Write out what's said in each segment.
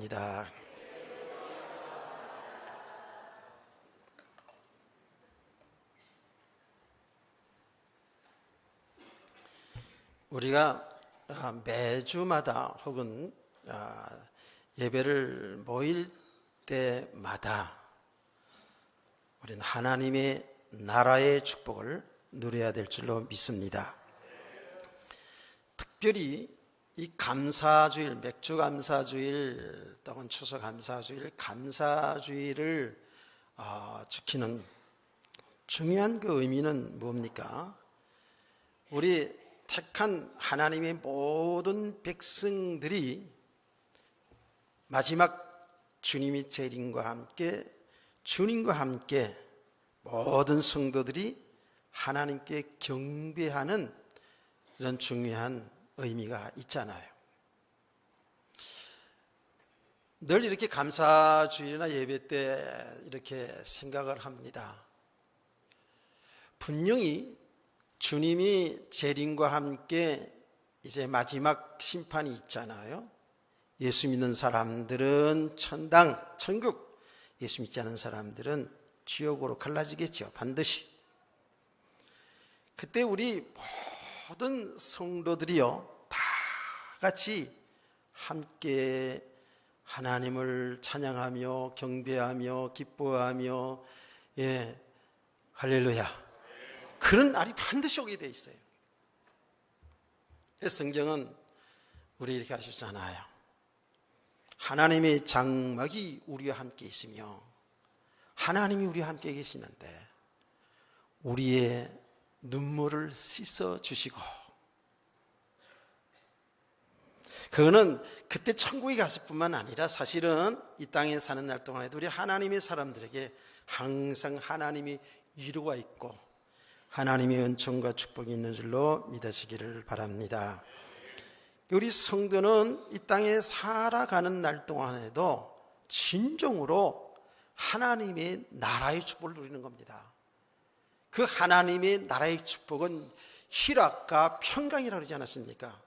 바랍니다. 우리가 매주마다 혹은 예배를 모일 때마다 우리는 하나님의 나라의 축복을 누려야 될 줄로 믿습니다. 특별히 이 감사주일, 맥주 감사주일 또는 추석 감사주일, 감사주일을 지키는 중요한 그 의미는 뭡니까? 우리 택한 하나님의 모든 백성들이 마지막 주님의 재림과 함께 주님과 함께 모든 성도들이 하나님께 경배하는 이런 중요한 의미가 있잖아요. 늘 이렇게 감사주일이나 예배 때 이렇게 생각을 합니다. 분명히 주님이 재림과 함께 이제 마지막 심판이 있잖아요. 예수 믿는 사람들은 천당, 천국, 예수 믿지 않은 사람들은 지옥으로 갈라지겠죠. 반드시. 그때 우리 모든 성도들이요, 다 같이 함께 하나님을 찬양하며 경배하며 기뻐하며 할렐루야, 그런 날이 반드시 오게 돼 있어요. 성경은 우리 이렇게 가르치잖아요. 하나님의 장막이 우리와 함께 있으며 하나님이 우리와 함께 계시는데 우리의 눈물을 씻어주시고, 그거는 그때 천국에 갔을 뿐만 아니라 사실은 이 땅에 사는 날 동안에도 우리 하나님의 사람들에게 항상 하나님이 위로가 있고 하나님의 은총과 축복이 있는 줄로 믿으시기를 바랍니다. 우리 성도는 이 땅에 살아가는 날 동안에도 진정으로 하나님의 나라의 축복을 누리는 겁니다. 그 하나님의 나라의 축복은 희락과 평강이라고 그러지 않았습니까?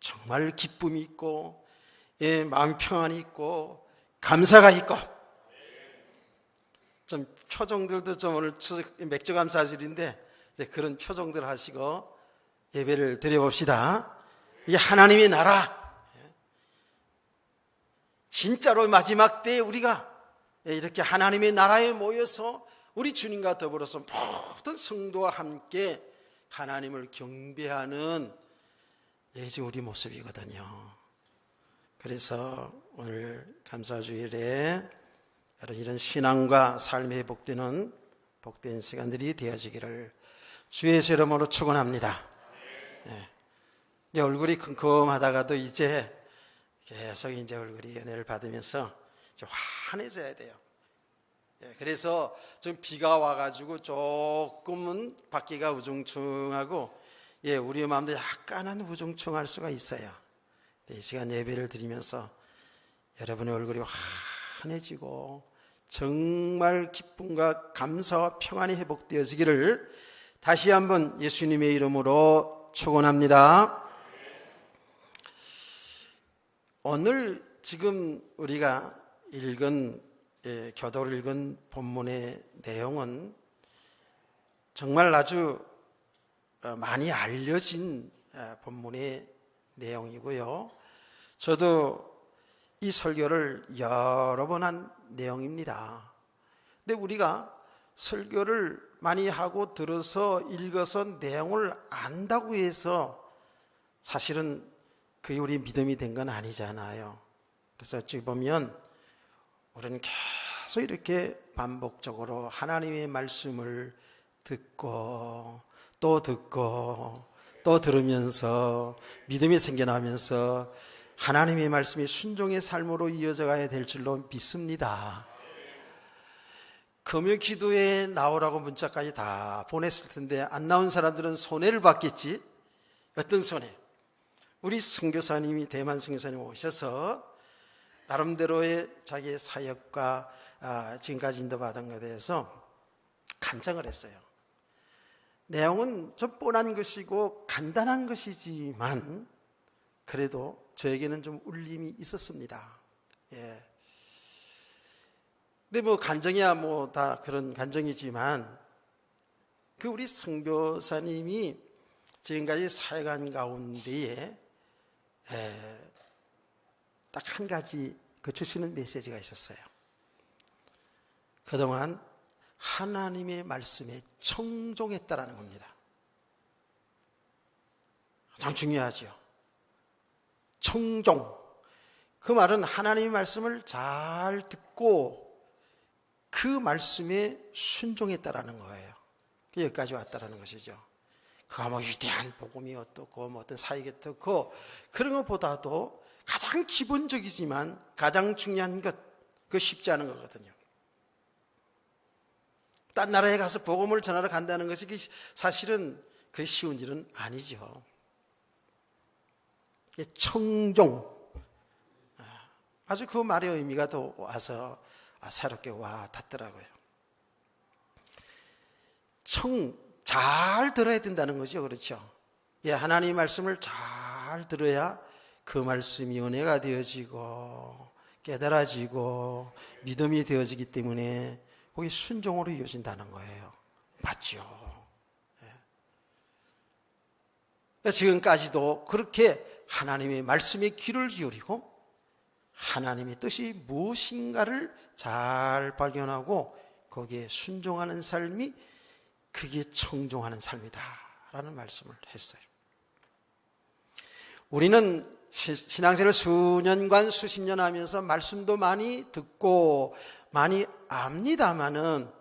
정말 기쁨이 있고 마음 평안이 있고 감사가 있고, 좀 표정들도 좀 오늘 맥주 감사주일인데 그런 표정들 하시고 예배를 드려봅시다. 이게 하나님의 나라, 진짜로 마지막 때에 우리가 이렇게 하나님의 나라에 모여서 우리 주님과 더불어서 모든 성도와 함께 하나님을 경배하는 지금 우리 모습이거든요. 그래서 오늘 감사주일에 이런 신앙과 삶에 회복되는 복된 시간들이 되어지기를 주의 이름으로 축원합니다. 이제 얼굴이 컴컴하다가도 이제 계속 이제 얼굴이 은혜를 받으면서 이제 환해져야 돼요. 그래서 좀 비가 와가지고 조금은 밖이가 우중충하고 우리의 마음도 약간은 우중충할 수가 있어요. 이 시간 예배를 드리면서 여러분의 얼굴이 환해지고 정말 기쁨과 감사와 평안이 회복되어지기를 다시 한번 예수님의 이름으로 축원합니다. 오늘 지금 우리가 교도를 읽은 본문의 내용은 정말 아주 많이 알려진 본문의 내용이고요. 저도 이 설교를 여러 번 한 내용입니다. 근데 우리가 설교를 많이 하고 들어서 읽어서 내용을 안다고 해서 사실은 그게 우리 믿음이 된 건 아니잖아요. 그래서 어찌 보면 우리는 계속 이렇게 반복적으로 하나님의 말씀을 듣고 또 듣고 또 들으면서 믿음이 생겨나면서 하나님의 말씀이 순종의 삶으로 이어져 가야 될 줄로 믿습니다. 금요 기도에 나오라고 문자까지 다 보냈을 텐데 안 나온 사람들은 손해를 받겠지. 어떤 손해? 우리 선교사님이, 대만 선교사님 오셔서 나름대로의 자기의 사역과 지금까지 인도받은 것에 대해서 간증을 했어요. 내용은 좀 뻔한 것이고 간단한 것이지만 그래도 저에게는 좀 울림이 있었습니다. 예. 근데 뭐 간정이야 뭐 다 그런 간정이지만 그 우리 선교사님이 지금까지 사역한 가운데에 딱 한 가지 그 주시는 메시지가 있었어요. 그동안 하나님의 말씀에 청종했다라는 겁니다. 가장 중요하죠. 청종. 그 말은 하나님의 말씀을 잘 듣고 그 말씀에 순종했다라는 거예요. 여기까지 왔다라는 것이죠. 그가 뭐 위대한 복음이 어떻고 뭐 어떤 사역이 어떻고 그런 것보다도 가장 기본적이지만 가장 중요한 것, 그거 쉽지 않은 거거든요. 딴 나라에 가서 복음을 전하러 간다는 것이 사실은 그게 쉬운 일은 아니죠. 청종. 아주 그 말의 의미가 또 와서 새롭게 와 닿더라고요. 잘 들어야 된다는 거죠. 그렇죠? 예, 하나님의 말씀을 잘 들어야 그 말씀이 은혜가 되어지고 깨달아지고 믿음이 되어지기 때문에 그게 순종으로 이어진다는 거예요. 맞죠? 예. 지금까지도 그렇게 하나님의 말씀에 귀를 기울이고 하나님의 뜻이 무엇인가를 잘 발견하고 거기에 순종하는 삶이 그게 청종하는 삶이다라는 말씀을 했어요. 우리는 신앙생활을 수년간 수십 년 하면서 말씀도 많이 듣고 많이 압니다마는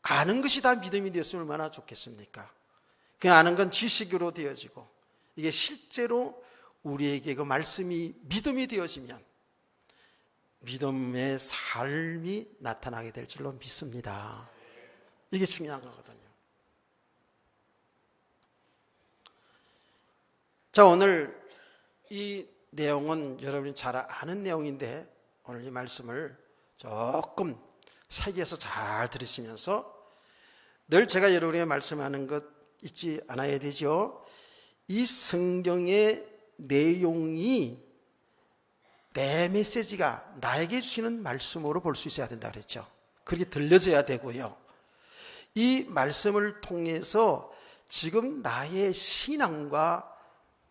아는 것이 다 믿음이 되었으면 얼마나 좋겠습니까? 그 아는 건 지식으로 되어지고 이게 실제로 우리에게 그 말씀이 믿음이 되어지면 믿음의 삶이 나타나게 될 줄로 믿습니다. 이게 중요한 거거든요. 자, 오늘 이 내용은 여러분이 잘 아는 내용인데 오늘 이 말씀을 조금 새겨서 잘 들으시면서 늘 제가 여러분에게 말씀하는 것 잊지 않아야 되죠. 이 성경의 내용이 내 메시지가 나에게 주시는 말씀으로 볼 수 있어야 된다 그랬죠. 그렇게 들려져야 되고요. 이 말씀을 통해서 지금 나의 신앙과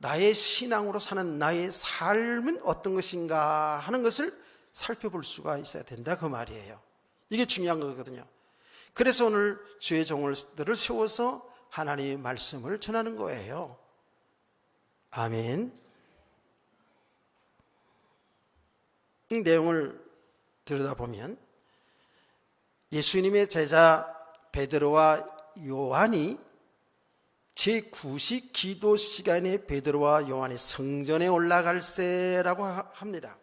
나의 신앙으로 사는 나의 삶은 어떤 것인가 하는 것을 살펴볼 수가 있어야 된다 그 말이에요. 이게 중요한 거거든요. 그래서 오늘 주의 종들을 세워서 하나님의 말씀을 전하는 거예요. 아멘. 이 내용을 들여다보면 예수님의 제자 베드로와 요한이 제9식 기도 시간에 베드로와 요한이 성전에 올라갈세라고 합니다.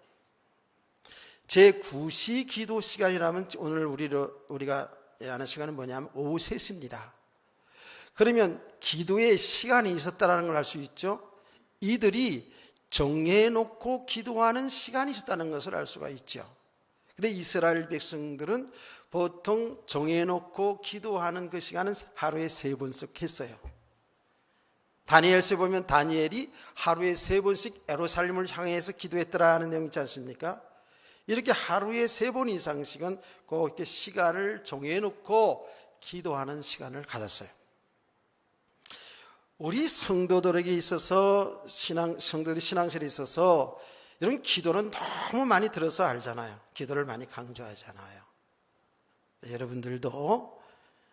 제9시 기도 시간이라면 오늘 우리가 하는 시간은 뭐냐면 오후 3시입니다. 그러면 기도의 시간이 있었다는 걸 알 수 있죠. 이들이 정해놓고 기도하는 시간이 있었다는 것을 알 수가 있죠. 근데 이스라엘 백성들은 보통 정해놓고 기도하는 그 시간은 하루에 3번씩 했어요. 다니엘서에 보면 다니엘이 하루에 3번씩 예루살렘을 향해서 기도했더라는 내용 있지 않습니까? 이렇게 하루에 3번 이상씩은 그렇게 시간을 정해놓고 기도하는 시간을 가졌어요. 우리 성도들에게 있어서 성도들의 신앙생활에 있어서 이런 기도는 너무 많이 들어서 알잖아요. 기도를 많이 강조하잖아요. 여러분들도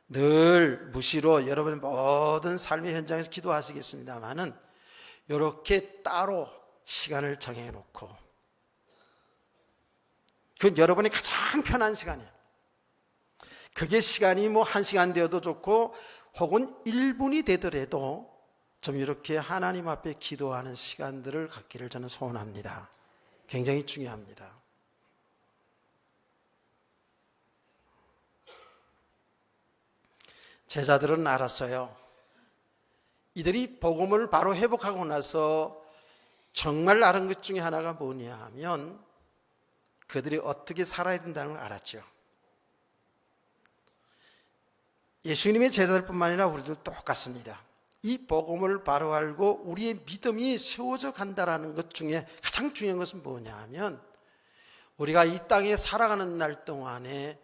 늘 무시로 여러분의 모든 삶의 현장에서 기도하시겠습니다만은 이렇게 따로 시간을 정해놓고 그건 여러분이 가장 편한 시간이에요. 그게 시간이 뭐 1시간 되어도 좋고 혹은 1분이 되더라도 좀 이렇게 하나님 앞에 기도하는 시간들을 갖기를 저는 소원합니다. 굉장히 중요합니다. 제자들은 알았어요. 이들이 복음을 바로 회복하고 나서 정말 아는 것 중에 하나가 뭐냐 하면 그들이 어떻게 살아야 된다는 걸 알았죠. 예수님의 제자들뿐만 아니라 우리도 똑같습니다. 이 복음을 바로 알고 우리의 믿음이 세워져 간다는 것 중에 가장 중요한 것은 뭐냐 하면 우리가 이 땅에 살아가는 날 동안에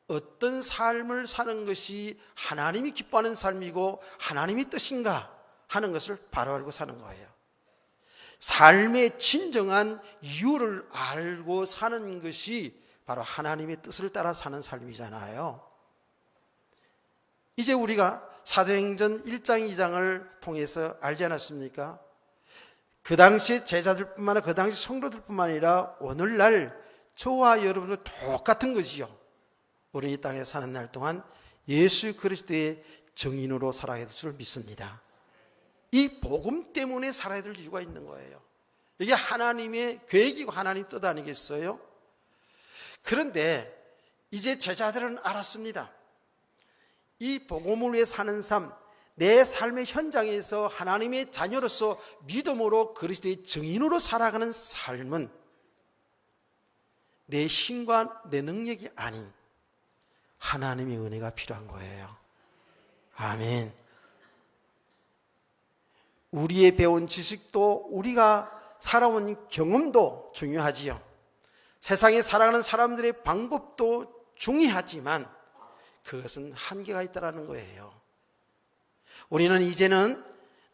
어떤 삶을 사는 것이 하나님이 기뻐하는 삶이고 하나님의 뜻인가 하는 것을 바로 알고 사는 거예요. 삶의 진정한 이유를 알고 사는 것이 바로 하나님의 뜻을 따라 사는 삶이잖아요. 이제 우리가 사도행전 1장 2장을 통해서 알지 않았습니까? 그 당시 제자들뿐만 아니라 그 당시 성도들뿐만 아니라 오늘날 저와 여러분도 똑같은 것이요. 우리는 이 땅에 사는 날 동안 예수 그리스도의 증인으로 살아야 될 줄 믿습니다. 이 복음 때문에 살아야 될 이유가 있는 거예요. 이게 하나님의 계획이고 하나님 뜻 아니겠어요? 그런데 이제 제자들은 알았습니다. 이 복음을 위해 사는 삶, 내 삶의 현장에서 하나님의 자녀로서 믿음으로 그리스도의 증인으로 살아가는 삶은 내 힘과 내 능력이 아닌 하나님의 은혜가 필요한 거예요. 아멘. 우리의 배운 지식도 우리가 살아온 경험도 중요하지요. 세상에 살아가는 사람들의 방법도 중요하지만 그것은 한계가 있다는 거예요. 우리는 이제는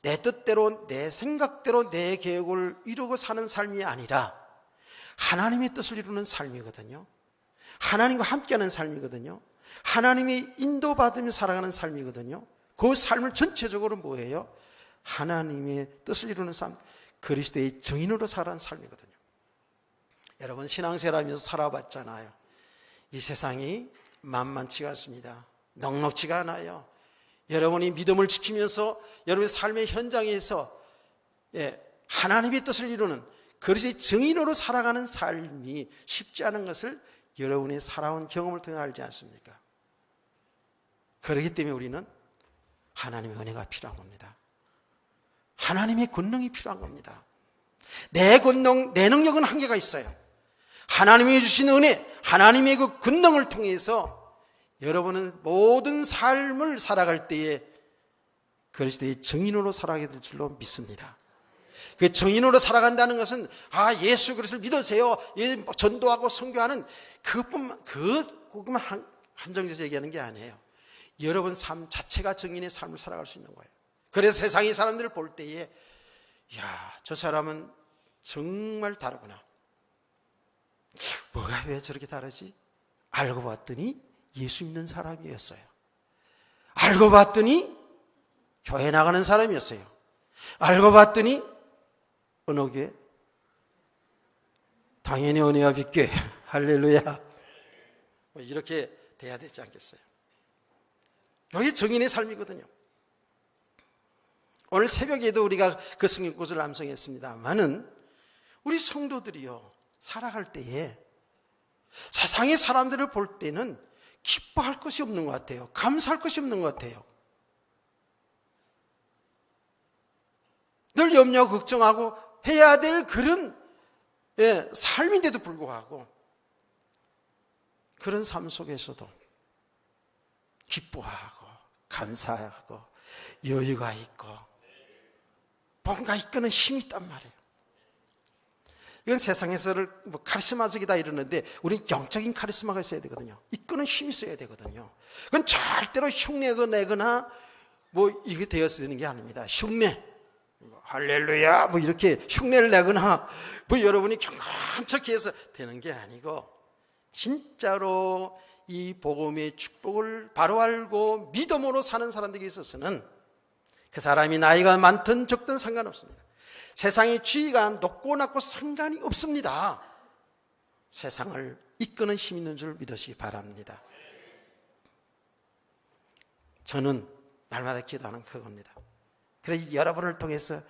내 뜻대로 내 생각대로 내 계획을 이루고 사는 삶이 아니라 하나님의 뜻을 이루는 삶이거든요. 하나님과 함께하는 삶이거든요. 하나님이 인도받으며 살아가는 삶이거든요. 그 삶을 전체적으로 뭐예요? 하나님의 뜻을 이루는 삶, 그리스도의 증인으로 살아가는 삶이거든요. 여러분 신앙생활하면서 살아봤잖아요. 이 세상이 만만치가 않습니다. 넉넉치가 않아요. 여러분이 믿음을 지키면서 여러분의 삶의 현장에서 하나님의 뜻을 이루는 그리스도의 증인으로 살아가는 삶이 쉽지 않은 것을 여러분이 살아온 경험을 통해 알지 않습니까? 그렇기 때문에 우리는 하나님의 은혜가 필요한 겁니다. 하나님의 권능이 필요한 겁니다. 내 권능, 내 능력은 한계가 있어요. 하나님이 주신 은혜, 하나님의 그 권능을 통해서 여러분은 모든 삶을 살아갈 때에 그리스도의 증인으로 살아가게 될 줄로 믿습니다. 그 증인으로 살아간다는 것은 예수 그리스도를 믿으세요, 전도하고 선교하는 그것만 한정돼서 얘기하는 게 아니에요. 여러분 삶 자체가 증인의 삶을 살아갈 수 있는 거예요. 그래서 세상의 사람들을 볼 때에 저 사람은 정말 다르구나. 뭐가 왜 저렇게 다르지? 알고 봤더니 예수 믿는 사람이었어요. 알고 봤더니 교회 나가는 사람이었어요. 알고 봤더니 어느 교회? 당연히 은혜와 빛교회. 할렐루야. 이렇게 돼야 되지 않겠어요? 여기 증인의 삶이거든요. 오늘 새벽에도 우리가 그 성경구절을 암송했습니다만은 우리 성도들이요 살아갈 때에 세상의 사람들을 볼 때는 기뻐할 것이 없는 것 같아요. 감사할 것이 없는 것 같아요. 늘 염려 걱정하고 해야 될 그런 삶인데도 불구하고 그런 삶 속에서도 기뻐하고 감사하고 여유가 있고 뭔가 이끄는 힘이 있단 말이에요. 이건 세상에서를 카리스마적이다 이러는데 우리는 영적인 카리스마가 있어야 되거든요. 이끄는 힘이 있어야 되거든요. 그건 절대로 흉내가 내거나 이게 되어서 되는 게 아닙니다. 흉내, 할렐루야 이렇게 흉내를 내거나 여러분이 경건한 척해서 되는 게 아니고 진짜로 이 복음의 축복을 바로 알고 믿음으로 사는 사람들에게 있어서는 그 사람이 나이가 많든 적든 상관없습니다. 세상의 지위가 높고 낮고 상관이 없습니다. 세상을 이끄는 힘 있는 줄 믿으시기 바랍니다. 저는 날마다 기도하는 그겁니다. 그래서 여러분을 통해서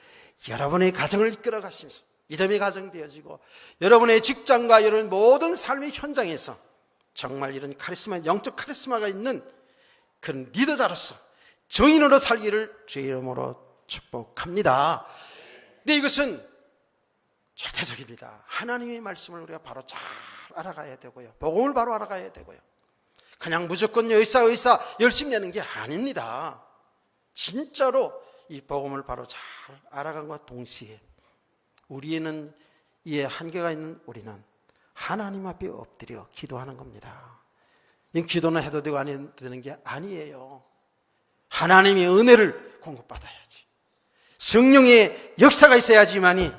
여러분의 가정을 이끌어 가시면서 믿음의 가정 되어지고 여러분의 직장과 여러분 모든 삶의 현장에서 정말 이런 카리스마, 영적 카리스마가 있는 그런 리더자로서 증인으로 살기를 주의 이름으로 축복합니다. 근데 이것은 절대적입니다. 하나님의 말씀을 우리가 바로 잘 알아가야 되고요. 복음을 바로 알아가야 되고요. 그냥 무조건 의사 열심히 내는 게 아닙니다. 진짜로 이 복음을 바로 잘 알아간과 동시에 우리에는 이에 한계가 있는 우리는 하나님 앞에 엎드려 기도하는 겁니다. 이 기도는 해도 되고 안 해도 되는 게 아니에요. 하나님의 은혜를 공급받아야지. 성령의 역사가 있어야지만이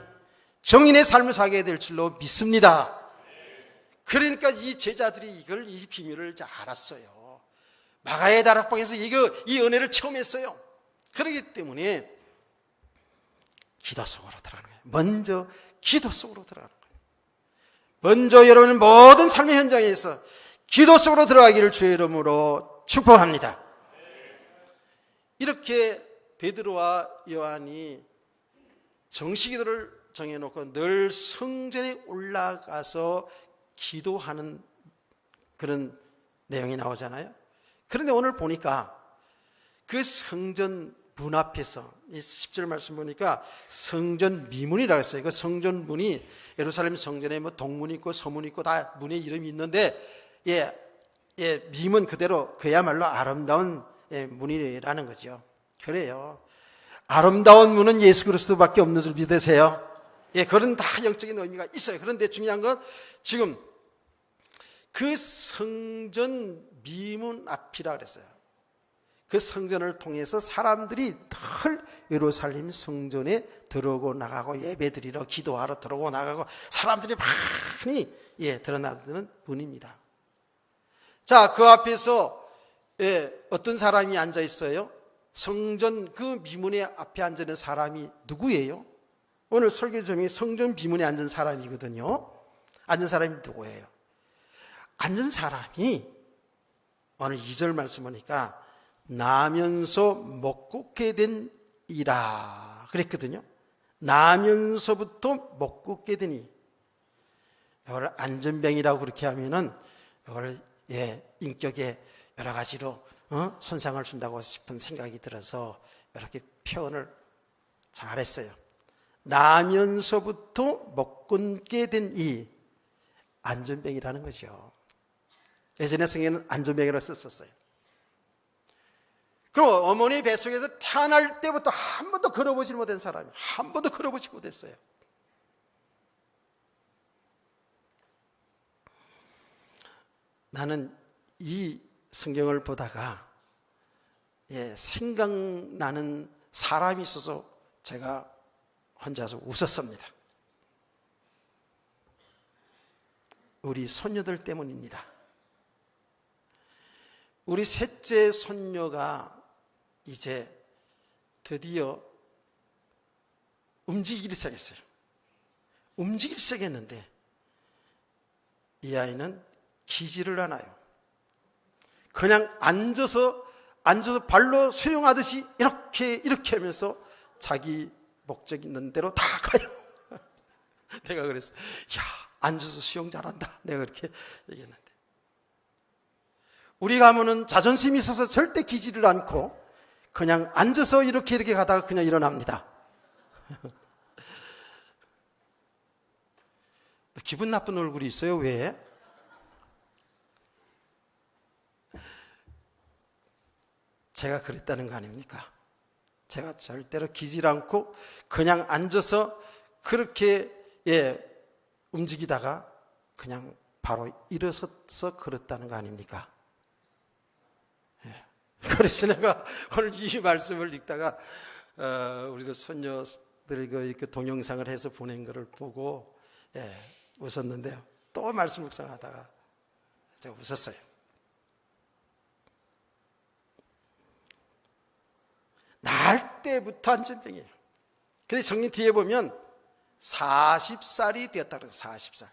정인의 삶을 살게 될 줄로 믿습니다. 그러니까 이 제자들이 이 비밀을 알았어요. 마가의 다락방에서 이 은혜를 처음 했어요. 그렇기 때문에 기도 속으로 들어가는 거예요. 먼저 기도 속으로 들어가는 거예요. 먼저 여러분의 모든 삶의 현장에서 기도 속으로 들어가기를 주의 이름으로 축복합니다. 이렇게 베드로와 요한이 정식기도를 정해놓고 늘 성전에 올라가서 기도하는 그런 내용이 나오잖아요. 그런데 오늘 보니까 그 성전 문 앞에서 이 10절 말씀 보니까 성전 미문이라고 했어요. 그 성전 문이 예루살렘 성전에 뭐 동문이 있고 서문이 있고 다 문의 이름이 있는데 미문 그대로 그야말로 아름다운 문이라는 거죠. 그래요. 아름다운 문은 예수 그리스도밖에 없는 줄 믿으세요. 그런 다 영적인 의미가 있어요. 그런데 중요한 건 지금 그 성전 미문 앞이라 그랬어요. 그 성전을 통해서 사람들이 늘 예루살렘 성전에 들어오고 나가고 예배드리러 기도하러 들어오고 나가고 사람들이 많이 드러나는 문입니다. 자, 그 앞에서 어떤 사람이 앉아 있어요? 성전 그 미문에 앞에 앉아 있는 사람이 누구예요? 오늘 설교 중에 성전 비문에 앉은 사람이거든요. 앉은 사람이 누구예요? 앉은 사람이 오늘 2절 말씀 보니까 나면서 먹고 된 이라 그랬거든요. 나면서부터 먹고 되니 이걸 안전병이라고 그렇게 하면은 이걸 인격에 여러 가지로 손상을 준다고 싶은 생각이 들어서 이렇게 표현을 잘했어요. 나면서부터 먹곤게 된 이 안전병이라는 거죠. 예전에 성경에는 안전병이라고 썼었어요. 그럼 어머니 뱃속에서 태어날 때부터 한 번도 걸어보지 못한 사람이 한 번도 걸어보지 못했어요. 나는 이 성경을 보다가 생각나는 사람이 있어서 제가 혼자서 웃었습니다. 우리 손녀들 때문입니다. 우리 셋째 손녀가 이제 드디어 움직이기 시작했어요. 움직이기 시작했는데 이 아이는 기지를 않아요. 그냥 앉아서 발로 수영하듯이 이렇게 하면서 자기 목적 있는 대로 다 가요. 내가 그랬어. 야, 앉아서 수영 잘한다. 내가 그렇게 얘기했는데. 우리 가문은 자존심이 있어서 절대 기지를 않고 그냥 앉아서 이렇게 가다가 그냥 일어납니다. 기분 나쁜 얼굴이 있어요. 왜? 제가 그랬다는 거 아닙니까? 제가 절대로 기질 않고 그냥 앉아서 그렇게 움직이다가 그냥 바로 일어서서 그랬다는 거 아닙니까? 그래서 내가 오늘 이 말씀을 읽다가 우리도 손녀들 이렇게 동영상을 해서 보낸 거를 보고 웃었는데요. 또 말씀 묵상하다가 제가 웃었어요. 날 때부터 안전병이에요. 근데 성경 뒤에 보면 40살이 되었다 그래요. 40살.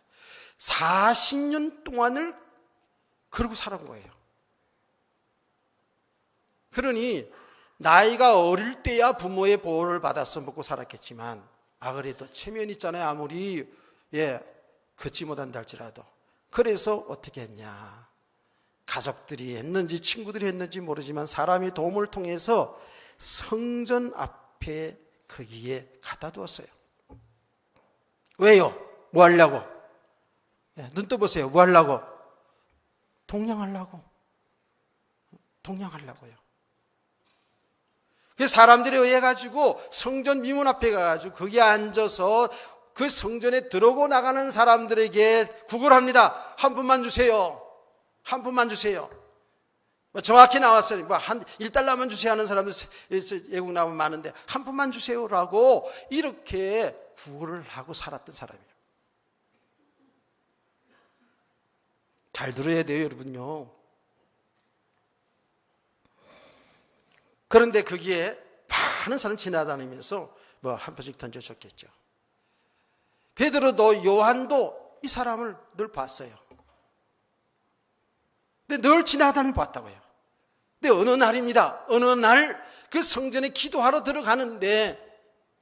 40년 동안을 그러고 살은 거예요. 그러니 나이가 어릴 때야 부모의 보호를 받아서 먹고 살았겠지만 그래도 체면이 있잖아요. 아무리 걷지 못한다 할지라도. 그래서 어떻게 했냐. 가족들이 했는지 친구들이 했는지 모르지만 사람의 도움을 통해서 성전 앞에 거기에 갖다 두었어요. 왜요? 뭐 하려고? 눈 떠보세요. 뭐 하려고? 동냥하려고요. 그래서 사람들에 의해 가지고 성전 미문 앞에 가가지고 거기에 앉아서 그 성전에 들어오고 나가는 사람들에게 구걸합니다. 한 푼만 주세요. 한 푼만 주세요. 정확히 나왔어요. 한 1달러만 주세요 하는 사람들 외국 나오면 많은데 한 푼만 주세요라고 이렇게 구걸을 하고 살았던 사람이에요. 잘 들어야 돼요, 여러분요. 그런데 거기에 많은 사람이 지나다니면서 한 푼씩 던져줬겠죠. 베드로도 요한도 이 사람을 늘 봤어요. 근데 늘 지나다니면서 봤다고요. 근데 어느 날입니다. 어느 날 그 성전에 기도하러 들어가는데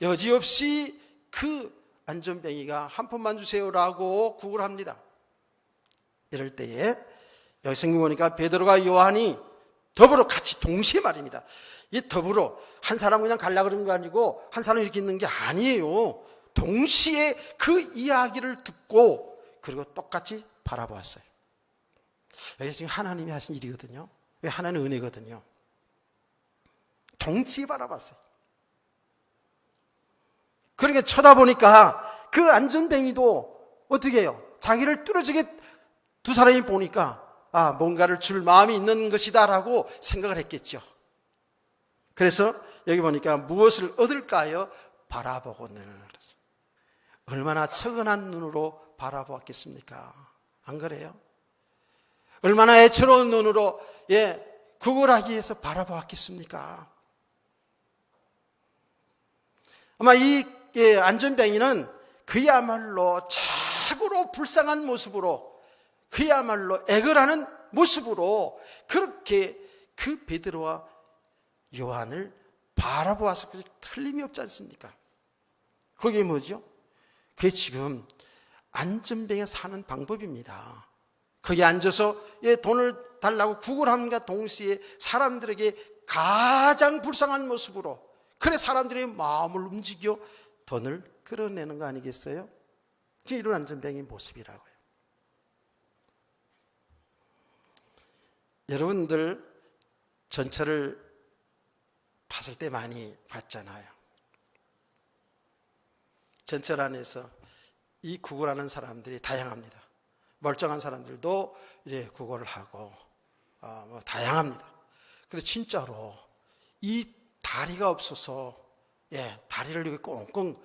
여지없이 그 안전뱅이가 한 푼만 주세요라고 구걸합니다. 이럴 때에 여기 성경 보니까 베드로가 요한이 더불어 같이 동시에 말입니다. 이 더불어 한 사람 그냥 가려고 그러는 거 아니고 한 사람 이렇게 있는 게 아니에요. 동시에 그 이야기를 듣고 그리고 똑같이 바라보았어요. 여기 지금 하나님이 하신 일이거든요. 왜 하나는 은혜거든요. 동시에 바라봤어요. 그러니까 쳐다보니까 그 안전뱅이도 어떻게 해요? 자기를 뚫어지게 두 사람이 보니까 뭔가를 줄 마음이 있는 것이다라고 생각을 했겠죠. 그래서 여기 보니까 무엇을 얻을까요? 바라보고는. 얼마나 측은한 눈으로 바라보았겠습니까? 안 그래요? 얼마나 애처로운 눈으로 구걸하기 위해서 바라보았겠습니까? 아마 이 안전뱅이는 그야말로 최고로 불쌍한 모습으로 그야말로 애걸하는 모습으로 그렇게 그 베드로와 요한을 바라보아서 틀림이 없지 않습니까? 그게 뭐죠? 그게 지금 안전뱅이가 사는 방법입니다. 거기 앉아서 돈을 달라고 구걸함과 동시에 사람들에게 가장 불쌍한 모습으로 그래 사람들의 마음을 움직여 돈을 끌어내는 거 아니겠어요? 지금 이런 안전뱅이 모습이라고요. 여러분들 전철을 봤을 때 많이 봤잖아요. 전철 안에서 이 구걸하는 사람들이 다양합니다. 멀쩡한 사람들도 구걸을 하고 다양합니다. 근데 진짜로 이 다리가 없어서 다리를 이렇게 꽁꽁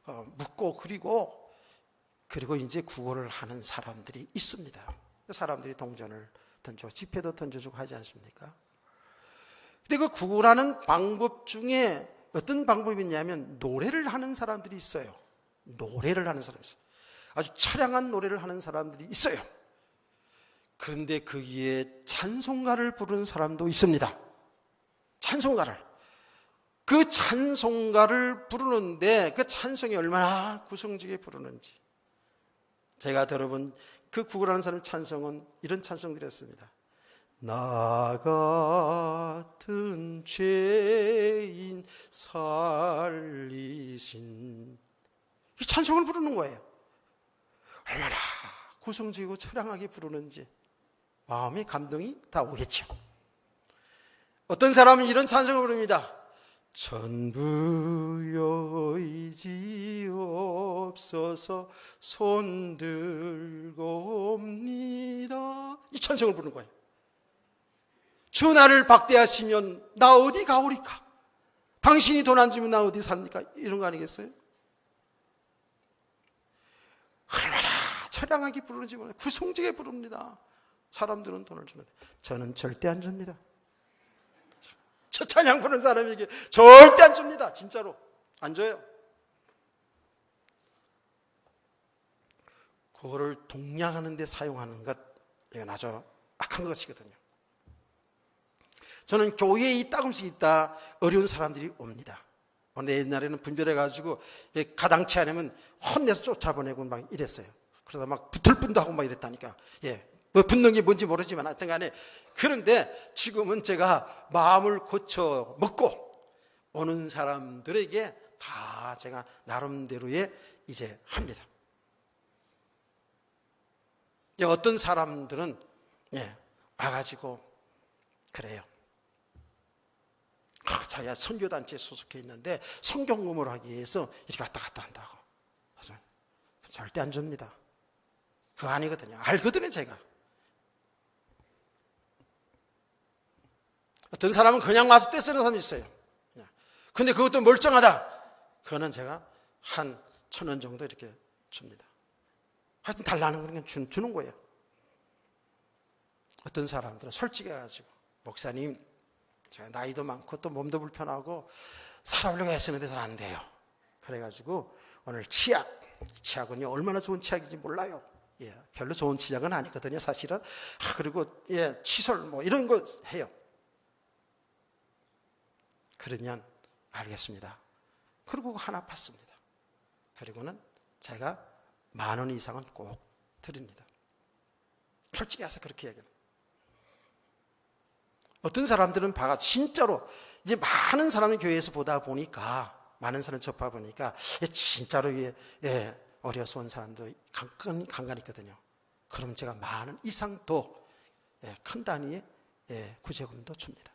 묶고 그리고 이제 구걸을 하는 사람들이 있습니다. 사람들이 동전을 던져 지폐도 던져주고 하지 않습니까? 근데 그 구걸하는 방법 중에 어떤 방법이 있냐면 노래를 하는 사람들이 있어요. 노래를 하는 사람이 있어요. 아주 처량한 노래를 하는 사람들이 있어요. 그런데 거기에 찬송가를 부르는 사람도 있습니다. 찬송가를. 그 찬송가를 부르는데 그 찬송이 얼마나 구성지게 부르는지. 제가 들어본 그 구걸하는 사람 찬송은 이런 찬송들이었습니다. 나 같은 죄인 살리신. 이 찬송을 부르는 거예요. 얼마나 구성지고 처량하게 부르는지 마음의 감동이 다 오겠죠. 어떤 사람은 이런 찬송을 부릅니다. 전부 여의지옵소서 손들고 옵니다. 이 찬송을 부르는 거예요. 주 나를 박대하시면 나 어디 가오리까? 당신이 돈 안 주면 나 어디 삽니까? 이런 거 아니겠어요? 얼마나 처량하게 부르는지 몰라요. 구성지게 부릅니다. 사람들은 돈을 주면 저는 절대 안 줍니다. 저 찬양 부르는 사람에게 절대 안 줍니다. 진짜로 안 줘요. 그거를 동냥하는 데 사용하는 것, 이건 아주 악한 것이거든요. 저는 교회에 이따금씩 있다 어려운 사람들이 옵니다. 옛날에는 분별해가지고 가당치 않으면 혼내서 쫓아보내고 막 이랬어요. 그러다 막 붙을 뻔도 하고 막 이랬다니까. 뭐 붙는 게 뭔지 모르지만 하여튼 간에. 그런데 지금은 제가 마음을 고쳐 먹고 오는 사람들에게 다 제가 나름대로의 이제 합니다. 어떤 사람들은 와가지고 그래요. 자기가 선교단체에 소속해 있는데 성경 공부를 하기 위해서 이렇게 왔다 갔다 한다고. 절대 안 줍니다. 그거 아니거든요. 알거든요, 제가. 어떤 사람은 그냥 와서 떼쓰는 사람이 있어요. 근데 그것도 멀쩡하다. 그거는 제가 한 1,000원 정도 이렇게 줍니다. 하여튼 달라는 건 그냥 주는 거예요. 어떤 사람들은 솔직해가지고, 목사님, 제가 나이도 많고 또 몸도 불편하고 살아보려고 했었는데 잘 안 돼요. 그래가지고 오늘 치약은요 얼마나 좋은 치약인지 몰라요. 예, 별로 좋은 치약은 아니거든요, 사실은. 그리고 예, 칫솔 뭐 이런 거 해요. 그러면 알겠습니다. 그리고 하나 팠습니다. 그리고는 제가 10,000원 이상은 꼭 드립니다. 솔직히 해서 그렇게 얘기해요. 어떤 사람들은 진짜로 이제 많은 사람을 교회에서 보다 보니까, 많은 사람을 접하 보니까 진짜로 어려서 온 사람도 간간히 있거든요. 그럼 제가 10,000원 이상 더 큰 단위의 구제금도 줍니다.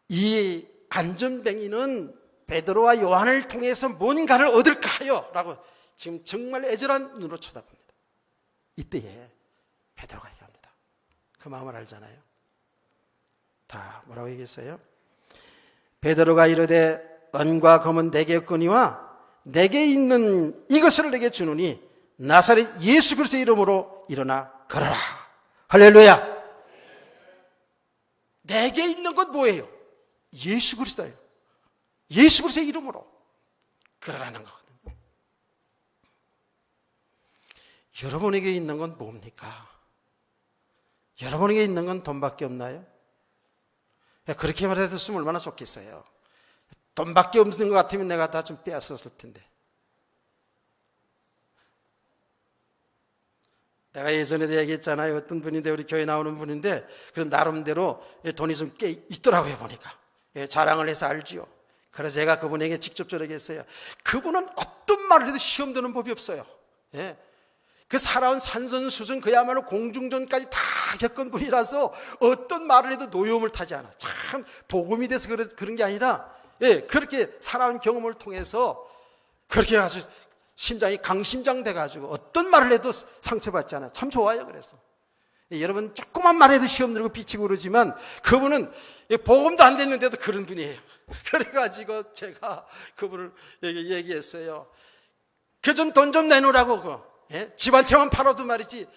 이 안전뱅이는 베드로와 요한을 통해서 뭔가를 얻을까요? 라고 지금 정말 애절한 눈으로 쳐다봅니다. 이때에 베드로가 얘기합니다. 그 마음을 알잖아요. 다 뭐라고 얘기했어요? 베드로가 이르되 은과 금은 내게 없거니와 내게 있는 이것을 내게 주노니 나사렛 예수 그리스도의 이름으로 일어나 걸어라. 할렐루야. 내게 있는 것 뭐예요? 예수 그리스도예요. 예수 그리스도의 이름으로 걸어라는 거거든요. 여러분에게 있는 건 뭡니까? 여러분에게 있는 건 돈밖에 없나요? 그렇게 말해줬으면 얼마나 좋겠어요. 돈밖에 없는 것 같으면 내가 다 좀 빼앗았을 텐데. 내가 예전에도 얘기했잖아요. 어떤 분인데, 우리 교회 나오는 분인데, 그런 나름대로 돈이 좀 꽤 있더라고요, 보니까. 자랑을 해서 알지요. 그래서 제가 그분에게 직접 저러겠어요. 그분은 어떤 말을 해도 시험 드는 법이 없어요. 그 살아온 산전수전 그야말로 공중전까지 다 겪은 분이라서 어떤 말을 해도 노여움을 타지 않아. 참 복음이 돼서 그런 게 아니라 그렇게 살아온 경험을 통해서 그렇게 아주 심장이 강심장 돼가지고 어떤 말을 해도 상처받지 않아. 참 좋아요. 그래서 여러분 조그만 말해도 시험 들고 비치고 그러지만 그분은 복음도 안 됐는데도 그런 분이에요. 그래가지고 제가 그분을 얘기했어요. 그 좀 돈 좀 내놓으라고. 집 한 채만 팔아도 말이지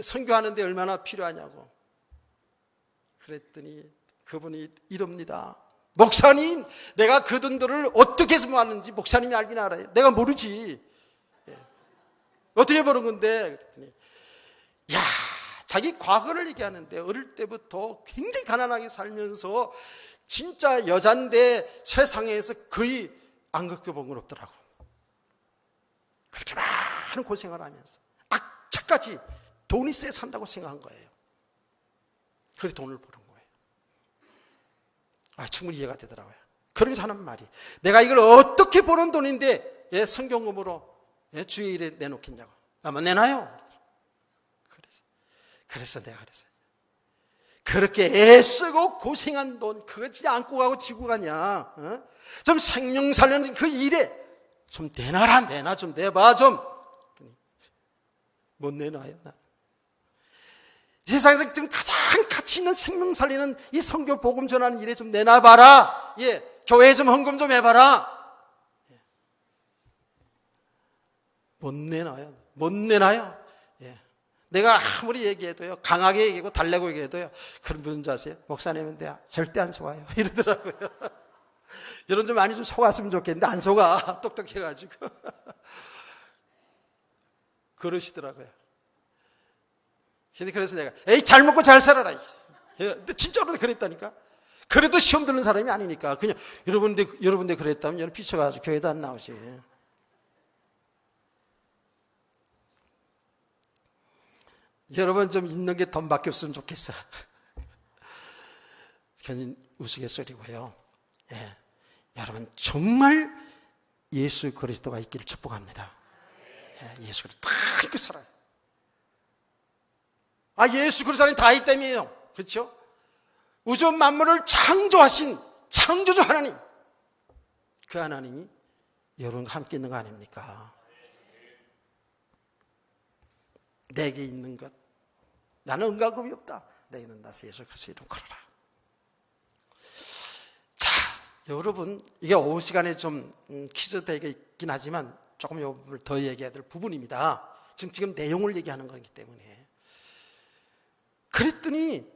선교하는데 얼마나 필요하냐고. 그랬더니 그분이 이럽니다. 목사님, 내가 그 돈들을 어떻게 해서 모았는지 목사님이 알긴 알아요. 내가 모르지. 어떻게 버는 건데? 그랬더니 야, 자기 과거를 얘기하는데 어릴 때부터 굉장히 가난하게 살면서 진짜 여잔데 세상에서 거의 안 겪어본 건 없더라고. 그렇게 많은 고생을 하면서 악착같이 돈이 세 산다고 생각한 거예요. 그래 돈을 버는 거예요. 충분히 이해가 되더라고요. 그러면서 하는 말이, 내가 이걸 어떻게 버는 돈인데 성경금으로 주의 일에 내놓겠냐고. 나만 내놔요. 그래서 내가 그랬어요. 그렇게 애쓰고 고생한 돈 그거 진짜 안고 가고 지고 가냐? 좀 생명 살려는 그 일에 좀 내놔 좀 내봐 좀. 못 내놔요. 나. 세상에서 지금 가장 가치 있는 생명 살리는 이 선교 복음 전하는 일에 좀 내놔봐라. 교회 좀 헌금 좀 해봐라. 못 내놔요. 못 내놔요. 내가 아무리 얘기해도요, 강하게 얘기하고 달래고 얘기해도요, 그런 분인 줄 아세요? 목사님은 내가 절대 안 속아요. 이러더라고요. 여러분 좀 많이 좀 속았으면 좋겠는데 안 속아. 똑똑해가지고. 그러시더라고요. 그래서 내가 에이 잘 먹고 잘 살아라. 근데 진짜로 그랬다니까. 그래도 시험 들는 사람이 아니니까 그냥 여러분들 그랬다면 여러분 비춰가지고 교회도 안 나오지. 여러분 좀 있는 게 돈밖에 없으면 좋겠어. 괜히 우스갯소리고요. 여러분 정말 예수 그리스도가 있기를 축복합니다. 예수 그리스도 다 있고 살아요. 예수 그리스도 안에 다 있다며요. 그렇죠? 우주 만물을 창조하신 창조주 하나님, 그 하나님이 여러분과 함께 있는 거 아닙니까? 내게 있는 것, 나는 은과금이 없다. 내게 있는 나서 예수 그리스도 이름 걸어라. 자, 여러분, 이게 오후 시간에 좀 퀴즈 되긴 하지만 조금 여러분을 더 얘기해야 될 부분입니다. 지금 내용을 얘기하는 거기 때문에. 그랬더니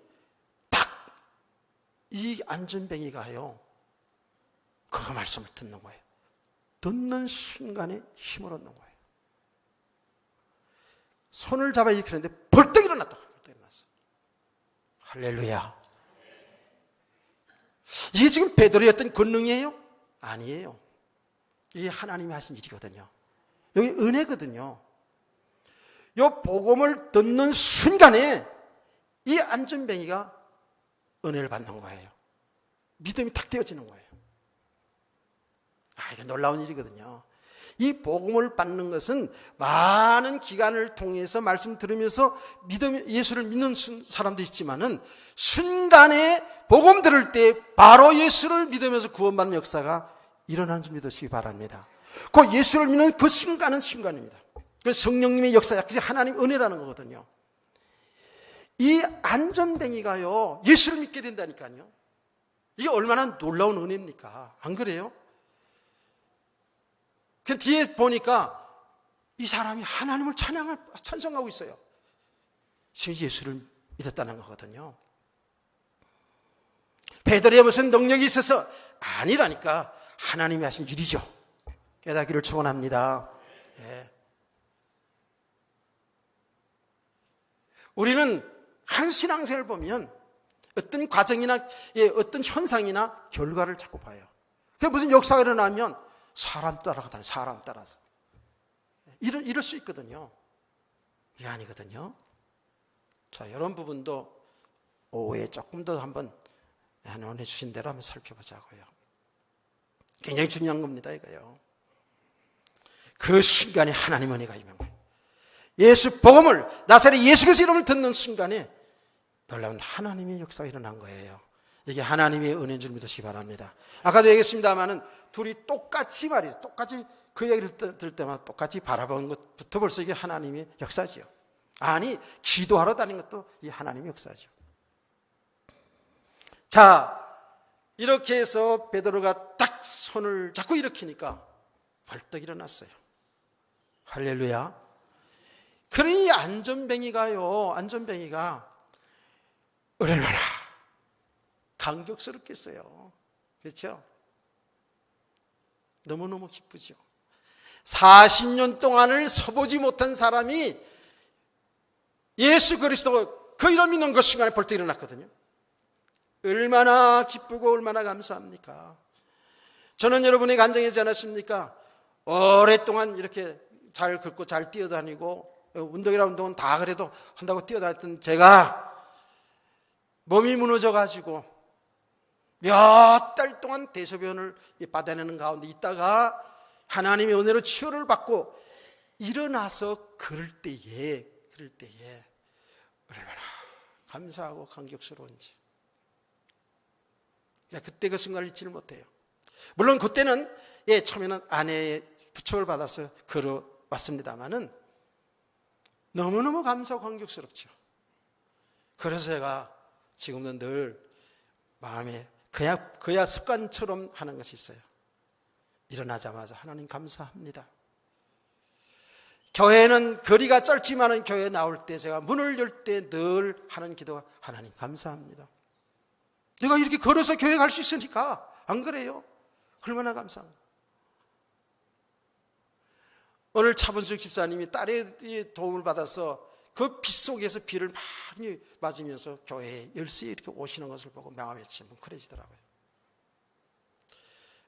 딱 이 안전뱅이가요, 그 말씀을 듣는 거예요. 듣는 순간에 힘을 얻는 거예요. 손을 잡아 일으키는데 벌떡 일어났다. 벌떡 일어났어. 할렐루야. 이게 지금 베드로의 어떤 권능이에요? 아니에요. 이게 하나님이 하신 일이거든요. 여기 은혜거든요. 이 복음을 듣는 순간에 이 안전뱅이가 은혜를 받는 거예요. 믿음이 탁 되어지는 거예요. 이게 놀라운 일이거든요. 이 복음을 받는 것은 많은 기간을 통해서 말씀 들으면서 예수를 믿는 사람도 있지만은 순간에 복음 들을 때 바로 예수를 믿으면서 구원받는 역사가 일어나는 줄 믿으시기 바랍니다. 그 예수를 믿는 그 순간은 순간입니다. 그 성령님의 역사, 하나님 은혜라는 거거든요. 이 안전뱅이가요, 예수를 믿게 된다니까요. 이게 얼마나 놀라운 은혜입니까? 안 그래요? 그 뒤에 보니까 이 사람이 하나님을 찬송하고 있어요. 지금 예수를 믿었다는 거거든요. 베드로에 무슨 능력이 있어서 아니라니까 하나님이 하신 일이죠. 깨닫기를 축원합니다. 예. 우리는 한 신앙생활을 보면 어떤 과정이나 어떤 현상이나 결과를 자꾸 봐요. 그게 무슨 역사가 일어나면 사람 따라가다니 사람 따라서 이럴 수 있거든요. 이게 아니거든요. 자, 이런 부분도 오후에 조금 더 한번 하나님 주신 대로 한번 살펴보자고요. 굉장히 중요한 겁니다, 이거요. 그 순간에 하나님 은혜가 임한 거예요. 예수 복음을, 나사렛 예수 그리스도 이름을 듣는 순간에 놀라운 하나님의 역사가 일어난 거예요. 이게 하나님의 은혜인 줄 믿으시기 바랍니다. 아까도 얘기했습니다만은 둘이 똑같이 말이죠. 똑같이 그 얘기를 들을 때마다 똑같이 바라보는 것부터 벌써 이게 하나님의 역사지요. 아니, 기도하러 다니는 것도 이 하나님의 역사죠. 자, 이렇게 해서 베드로가 딱 손을 잡고 일으키니까 벌떡 일어났어요. 할렐루야. 그러니 안전뱅이가 얼마나 감격스럽겠어요. 그렇죠? 너무너무 기쁘죠. 40년 동안을 서보지 못한 사람이 예수 그리스도 그 이름 믿는 그 순간에 벌떡 일어났거든요. 얼마나 기쁘고 얼마나 감사합니까? 저는 여러분에게 간증하지 않았습니까? 오랫동안 이렇게 잘 걷고 잘 뛰어다니고 운동은 다 그래도 한다고 뛰어다녔던 제가 몸이 무너져가지고 몇 달 동안 대소변을 받아내는 가운데 있다가 하나님의 은혜로 치유를 받고 일어나서 그럴 때에 얼마나 감사하고 감격스러운지. 그때 그 순간을 잊지를 못해요. 물론 그때는 처음에는 아내의 부축을 받아서 걸어왔습니다만은 너무너무 감사하고 감격스럽죠. 그래서 제가 지금은 늘 마음에 그야 습관처럼 하는 것이 있어요. 일어나자마자 하나님 감사합니다. 교회는 거리가 짧지만은 교회에 나올 때 제가 문을 열 때 늘 하는 기도가 하나님 감사합니다. 내가 이렇게 걸어서 교회 갈 수 있으니까 안 그래요? 얼마나 감사합니다. 오늘 차분숙 집사님이 딸의 도움을 받아서 그 빛 속에서 비를 많이 맞으면서 교회에 10시에 이렇게 오시는 것을 보고 명함에 뭉클해지더라고요.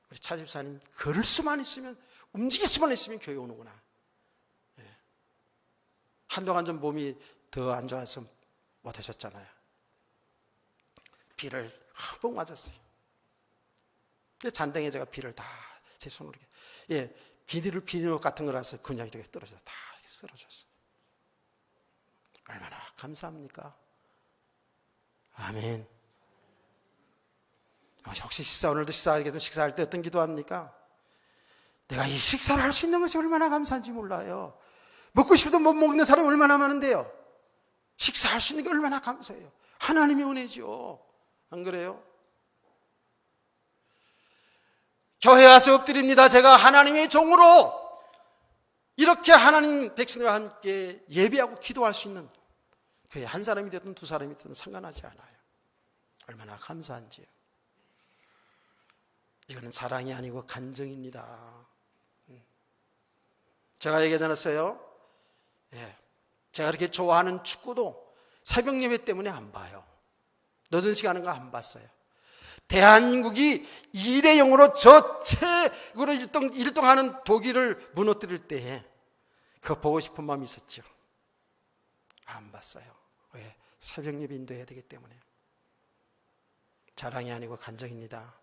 우리 차 집사님 걸을 수만 있으면, 움직일 수만 있으면 교회 오는구나. 한동안 좀 몸이 더 안 좋아서 못 하셨잖아요. 비를 흠뻑 맞았어요. 잔등에 제가 비를 다 제 손으로 비닐 같은 거라서 그냥 이렇게 떨어져 다 쓰러졌어요. 얼마나 감사합니까? 아멘. 혹시 오늘도 식사할 때 어떤 기도합니까? 내가 이 식사를 할 수 있는 것이 얼마나 감사한지 몰라요. 먹고 싶어도 못 먹는 사람이 얼마나 많은데요. 식사할 수 있는 게 얼마나 감사해요. 하나님의 은혜죠. 안 그래요? 교회 와서 엎드립니다. 제가 하나님의 종으로 이렇게 하나님 백성들과 함께 예배하고 기도할 수 있는 교회 한 사람이 되든 두 사람이 되든 상관하지 않아요. 얼마나 감사한지요. 이거는 자랑이 아니고 간증입니다. 제가 얘기하지 않았어요? 제가 그렇게 좋아하는 축구도 새벽 예배 때문에 안 봐요. 늦은 시간인 거 안 봤어요. 대한민국이 2대0으로 저 최고로 1등하는 독일을 무너뜨릴 때에 그거 보고 싶은 마음이 있었죠. 안 봤어요. 왜? 새벽 예배 인도해야 되기 때문에. 자랑이 아니고 간증입니다.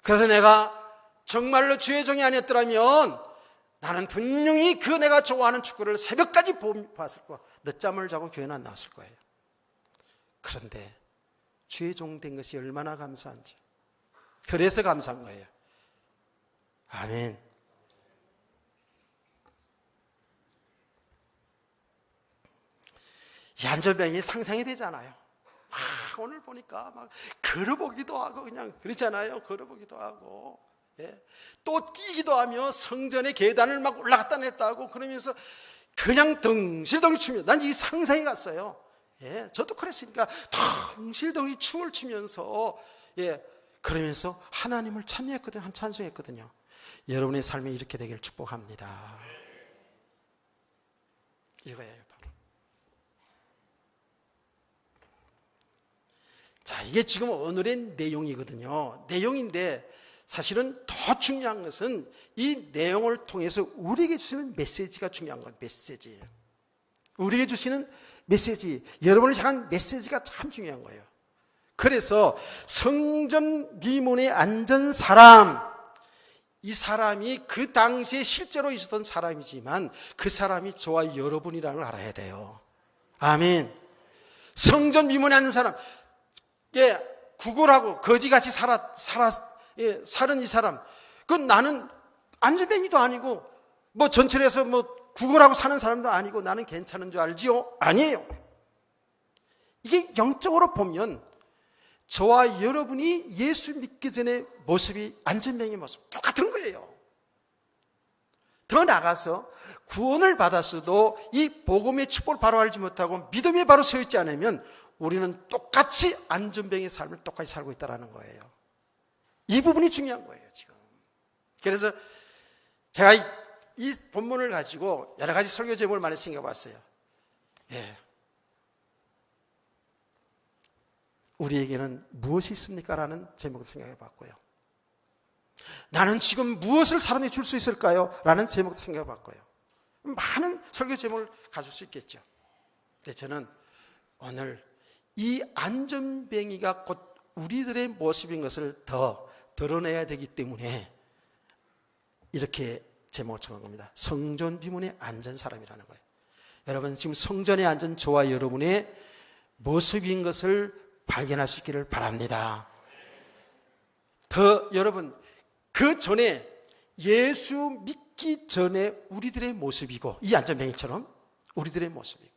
그래서 내가 정말로 주의 종이 아니었더라면 나는 분명히 그 내가 좋아하는 축구를 새벽까지 봤을 거야. 늦잠을 자고 교회는 안 나왔을 거예요. 그런데 주의 종 된 것이 얼마나 감사한지. 그래서 감사한 거예요. 아멘. 이 안전병이 상상이 되잖아요. 오늘 보니까 막 걸어보기도 하고 그냥 그렇잖아요. 걸어보기도 하고. 또 뛰기도 하며 성전의 계단을 막 올라갔다 냈다 하고 그러면서 그냥 덩실덩실 추면 난 이 상상이 갔어요. 저도 그랬으니까 덩실덩실 춤을 추면서 그러면서 하나님을 찬미했거든요. 찬송했거든요. 여러분의 삶이 이렇게 되길 축복합니다. 이거예요 바로. 자, 이게 지금 오늘의 내용이거든요. 내용인데 사실은 더 중요한 것은 이 내용을 통해서 우리에게 주시는 메시지가 중요한 거예요. 메시지. 우리에게 주시는 메시지, 여러분을 향한 메시지가 참 중요한 거예요. 그래서 성전 미문에 앉은 사람, 이 사람이 그 당시에 실제로 있었던 사람이지만 그 사람이 저와 여러분이라는 걸 알아야 돼요. 아멘. 성전 미문에 앉은 사람, 구걸하고 거지같이 사는 이 사람, 그건 나는 안전뱅이도 아니고 뭐 전철에서 뭐 구걸하고 사는 사람도 아니고 나는 괜찮은 줄 알지요? 아니에요. 이게 영적으로 보면 저와 여러분이 예수 믿기 전의 모습이 안전뱅이 모습 똑같은 거예요. 더 나아가서 구원을 받았어도 이 복음의 축복을 바로 알지 못하고 믿음에 바로 서있지 않으면 우리는 똑같이 안전뱅이의 삶을 똑같이 살고 있다는 거예요. 이 부분이 중요한 거예요, 지금. 그래서 제가 이 본문을 가지고 여러 가지 설교 제목을 많이 생각해 봤어요. 우리에게는 무엇이 있습니까? 라는 제목을 생각해 봤고요. 나는 지금 무엇을 사람에게 줄 수 있을까요? 라는 제목을 생각해 봤고요. 많은 설교 제목을 가질 수 있겠죠. 근데 저는 오늘 이 안전뱅이가 곧 우리들의 모습인 것을 더 드러내야 되기 때문에 이렇게 제목을 정한 겁니다. 성전 비문에 앉은 사람이라는 거예요. 여러분 지금 성전에 앉은 저와 여러분의 모습인 것을 발견할 수 있기를 바랍니다. 더 여러분 그 전에 예수 믿기 전에 우리들의 모습이고 이 안전뱅이처럼 우리들의 모습이고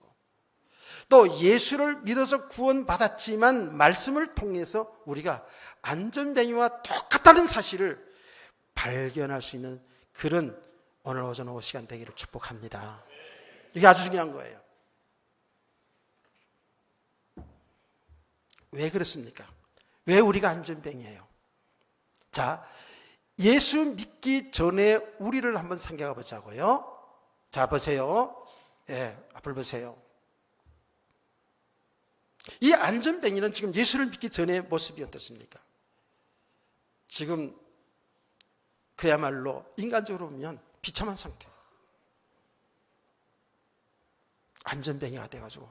또 예수를 믿어서 구원받았지만 말씀을 통해서 우리가 안전뱅이와 똑같다는 사실을 발견할 수 있는 그런 오늘 오전 오후 시간 되기를 축복합니다. 이게 아주 중요한 거예요. 왜 그렇습니까? 왜 우리가 안전뱅이에요? 자, 예수 믿기 전에 우리를 한번 생각해 보자고요. 자, 보세요. 앞을 보세요. 이 안전뱅이는 지금 예수를 믿기 전의 모습이 어떻습니까? 지금 그야말로 인간적으로 보면 비참한 상태. 안전뱅이가 돼가지고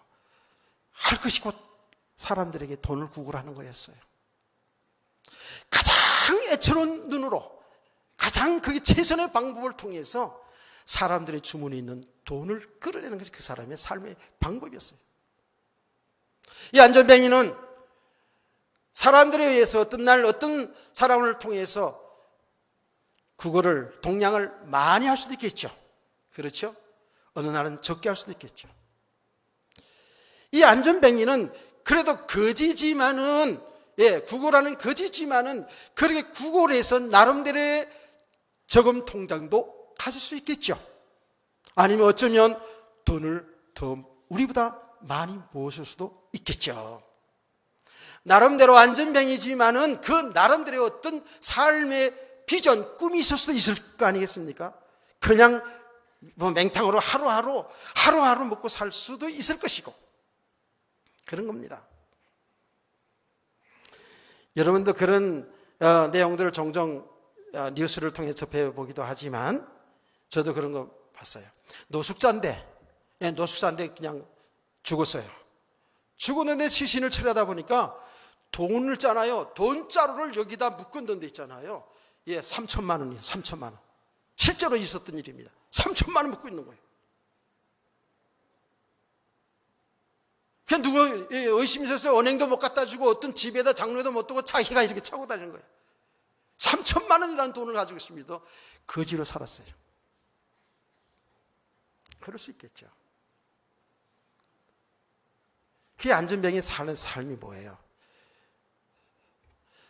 할 것이 곧 사람들에게 돈을 구걸하는 거였어요. 가장 애처로운 눈으로 가장 그게 최선의 방법을 통해서 사람들의 주문이 있는 돈을 끌어내는 것이 그 사람의 삶의 방법이었어요. 이 안전뱅이는 사람들에 의해서 어떤 날 어떤 사람을 통해서 국어를, 동량을 많이 할 수도 있겠죠. 그렇죠? 어느 날은 적게 할 수도 있겠죠. 이 안전뱅이는 그래도 거지지만은, 국어라는 거지지만은, 그렇게 국어를 해서 나름대로의 저금 통장도 가질 수 있겠죠. 아니면 어쩌면 돈을 더 우리보다 많이 모을 수도 있겠죠. 나름대로 안전뱅이지만은 그 나름대로의 어떤 삶의 비전, 꿈이 있을 수도 있을 거 아니겠습니까? 그냥 맹탕으로 하루하루 먹고 살 수도 있을 것이고, 그런 겁니다. 여러분도 그런 내용들을 종종 뉴스를 통해 접해보기도 하지만, 저도 그런 거 봤어요. 노숙자인데 그냥 죽었어요. 죽었는데 시신을 처리하다 보니까 돈을 짜나요. 돈자루를 여기다 묶은 데 있잖아요. 3천만 원이에요. 3천만 원. 실제로 있었던 일입니다. 3천만 원 묶고 있는 거예요. 그냥 누가 의심이 있었어요. 은행도 못 갖다 주고 어떤 집에다 장로도 못 두고 자기가 이렇게 차고 다니는 거예요. 3천만 원이라는 돈을 가지고 있습니다. 거지로 살았어요. 그럴 수 있겠죠. 그 안전뱅이 사는 삶이 뭐예요?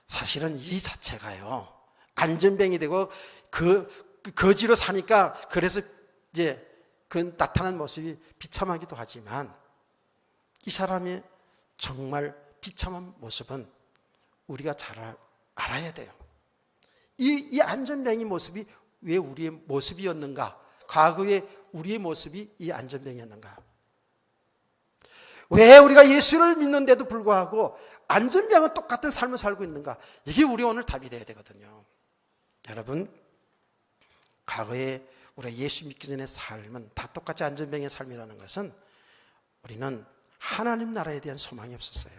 사실은 이 자체가요, 안전뱅이 되고 거지로 사니까 그래서 이제 그 나타난 모습이 비참하기도 하지만, 이 사람의 정말 비참한 모습은 우리가 잘 알아야 돼요. 이 안전뱅이 모습이 왜 우리의 모습이었는가? 과거에 우리의 모습이 이 안전뱅이였는가? 왜 우리가 예수를 믿는데도 불구하고 안전뱅이와 똑같은 삶을 살고 있는가? 이게 우리 오늘 답이 돼야 되거든요. 여러분, 과거에 우리가 예수 믿기 전의 삶은 다 똑같이 안전뱅이의 삶이라는 것은, 우리는 하나님 나라에 대한 소망이 없었어요.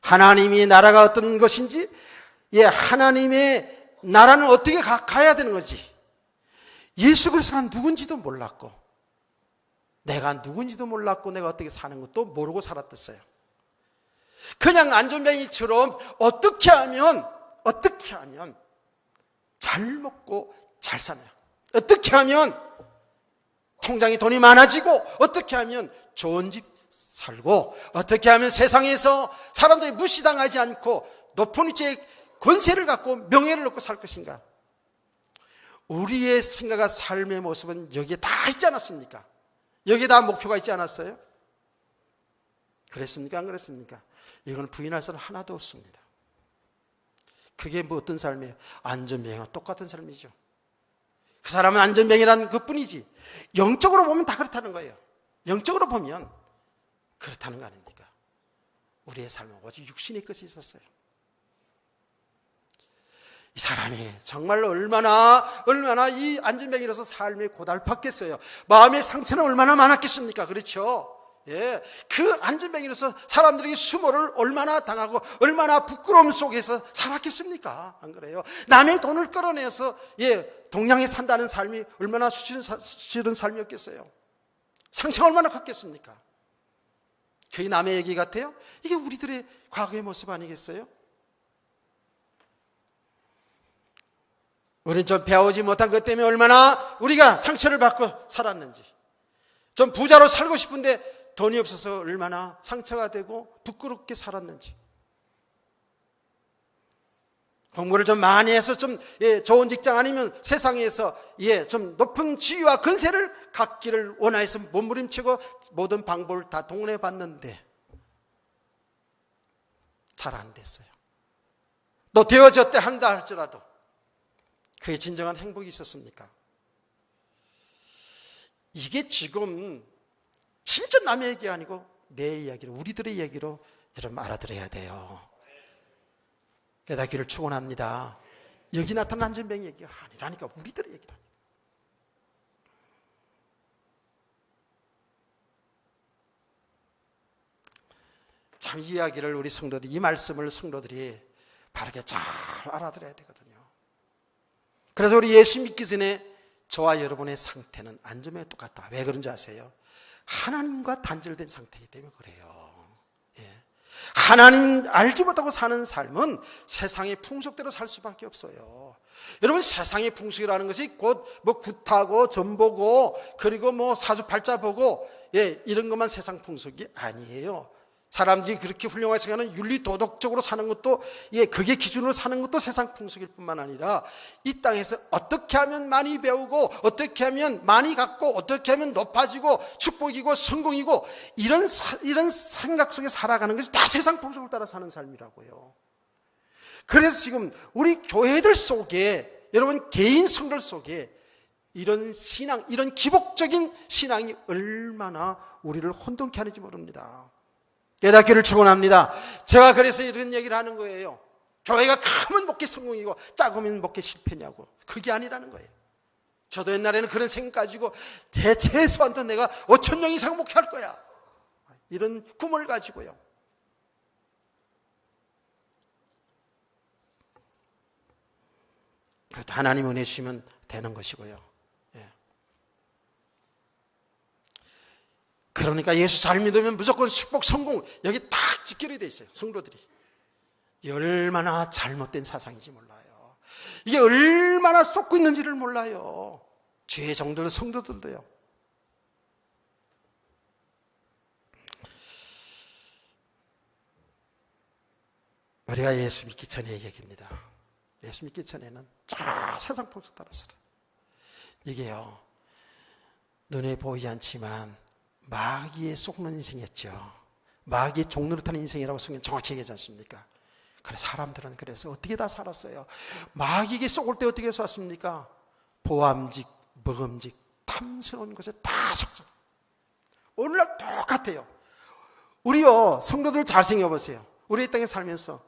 하나님이 나라가 어떤 것인지, 하나님의 나라는 어떻게 가야 되는 거지, 예수 그리스도가 누군지도 몰랐고, 내가 누군지도 몰랐고, 내가 어떻게 사는 것도 모르고 살았댔어요. 그냥 안전뱅이처럼 어떻게 하면 잘 먹고 잘 사냐, 어떻게 하면 통장에 돈이 많아지고, 어떻게 하면 좋은 집 살고, 어떻게 하면 세상에서 사람들이 무시당하지 않고 높은 위치에 권세를 갖고 명예를 얻고 살 것인가. 우리의 생각과 삶의 모습은 여기에 다 있지 않았습니까? 여기에 다 목표가 있지 않았어요? 그랬습니까? 안 그랬습니까? 이건 부인할 사람 하나도 없습니다. 그게 뭐 어떤 삶이에요? 안전뱅이와 똑같은 삶이죠. 그 사람은 안전뱅이라는 것뿐이지, 영적으로 보면 다 그렇다는 거예요. 영적으로 보면 그렇다는 거 아닙니까? 우리의 삶은 오직 육신의 것이 있었어요. 이 사람이 정말 얼마나 이 안전뱅이로서 삶이 고달팠겠어요. 마음의 상처는 얼마나 많았겠습니까? 그렇죠? 그 안전뱅이로서 사람들에게 수모를 얼마나 당하고 얼마나 부끄러움 속에서 살았겠습니까? 안 그래요? 남의 돈을 끌어내서 동양에 산다는 삶이 얼마나 수치른 삶이었겠어요? 상처가 얼마나 컸겠습니까? 그게 남의 얘기 같아요? 이게 우리들의 과거의 모습 아니겠어요? 우리는 좀 배우지 못한 것 때문에 얼마나 우리가 상처를 받고 살았는지, 좀 부자로 살고 싶은데 돈이 없어서 얼마나 상처가 되고 부끄럽게 살았는지, 공부를 좀 많이 해서 좀 좋은 직장 아니면 세상에서 좀 높은 지위와 근세를 갖기를 원하여서 몸부림치고 모든 방법을 다 동원해 봤는데 잘 안 됐어요. 또 되어졌대 한다 할지라도 그게 진정한 행복이 있었습니까? 이게 지금 진짜 남의 얘기 아니고 내 이야기로, 우리들의 이야기로 여러분 알아들어야 돼요. 깨닫기를 축원합니다. 여기 나타난 안전뱅이 얘기가 아니라니까, 우리들의 얘기라니까. 참 이 이야기를 우리 성도들이, 이 말씀을 성도들이 바르게 잘 알아들어야 되거든요. 그래서 우리 예수 믿기 전에 저와 여러분의 상태는 안전뱅이와 똑같다. 왜 그런지 아세요? 하나님과 단절된 상태이기 때문에 그래요. 하나님 알지 못하고 사는 삶은 세상의 풍속대로 살 수밖에 없어요. 여러분, 세상의 풍속이라는 것이 곧 뭐 굿하고 전보고 그리고 뭐 사주팔자 보고 이런 것만 세상 풍속이 아니에요. 사람들이 그렇게 훌륭하게 생각하는 윤리 도덕적으로 사는 것도 그게 기준으로 사는 것도 세상 풍속일 뿐만 아니라 이 땅에서 어떻게 하면 많이 배우고 어떻게 하면 많이 갖고 어떻게 하면 높아지고 축복이고 성공이고 이런 생각 속에 살아가는 것이 다 세상 풍속을 따라 사는 삶이라고요. 그래서 지금 우리 교회들 속에, 여러분 개인 성들 속에 이런 신앙, 이런 기복적인 신앙이 얼마나 우리를 혼돈케 하는지 모릅니다. 깨닫기를 축원합니다. 제가 그래서 이런 얘기를 하는 거예요. 교회가 크면 목회 성공이고 작으면 목회 실패냐고. 그게 아니라는 거예요. 저도 옛날에는 그런 생각 가지고 최소한도 내가 5,000명 이상 목회할 거야, 이런 꿈을 가지고요. 하나님 은혜 주시면 되는 것이고요. 그러니까 예수 잘 믿으면 무조건 축복, 성공, 여기 딱 직결이 돼 있어요. 성도들이. 이게 얼마나 잘못된 사상인지 몰라요. 이게 얼마나 쏟고 있는지를 몰라요. 주의 정도는 성도들도요. 우리가 예수 믿기 전의 얘기입니다. 예수 믿기 전에는 저 세상 풍속 따라서 이게요, 눈에 보이지 않지만 마귀에 속는 인생이었죠. 마귀의 종로를 타는 인생이라고 성경 정확히 얘기하지 않습니까? 그래, 사람들은 그래서 어떻게 다 살았어요? 마귀에게 속을 때 어떻게 살았습니까? 보암직, 먹음직, 탐스러운 것에 다 속죠. 오늘날 똑같아요. 우리요, 성도들 잘 생각해보세요. 우리 이 땅에 살면서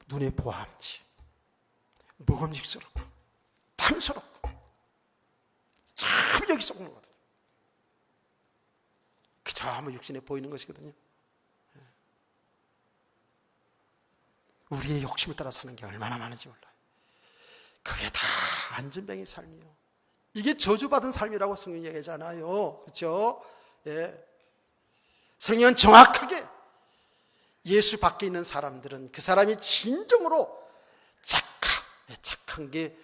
눈에 보암직, 먹음직스럽고 탐스럽고 참 여기 속는 거거든요. 그저 아무 육신에 보이는 것이거든요. 우리의 욕심을 따라 사는 게 얼마나 많은지 몰라요. 그게 다 안전병의 삶이에요. 이게 저주받은 삶이라고 성경이 얘기하잖아요. 그렇죠? 성경은 정확하게 예수 밖에 있는 사람들은 그 사람이 진정으로 착한 게